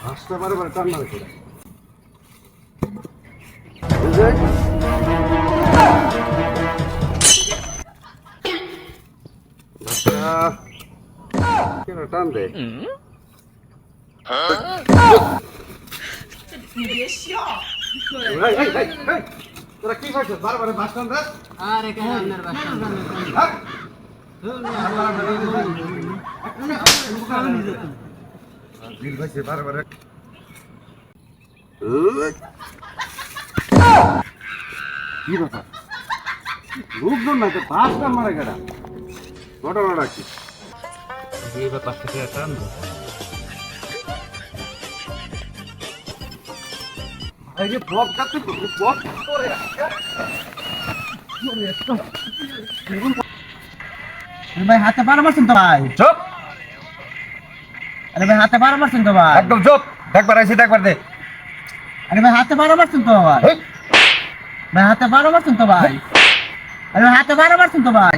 রাস্তা বারে বারে টান মারে করে কেন টান দে তোরা কি করছিস বারবার বাস টান রে আরে কেন আপনার বাসা দিল ভাইছে বারবার কি ব্যাপার লোকজন না তো বাস টান মারে কেডা ঘটনাটা কি এই ব্যাপার থেকে টান এই যে ব্লক কাটতে ব্লক করে ভাই হাতে পারা মারছেন তো ভাই চুপ আরে ভাই হাতে পারা মারছেন তো ভাই একদম চুপ দেখবার আইছি দেখবার দে আরে ভাই হাতে পারা মারছেন তো ভাই ভাই হাতে পারা মারছেন তো ভাই আরে হাতে পারা মারছেন তো ভাই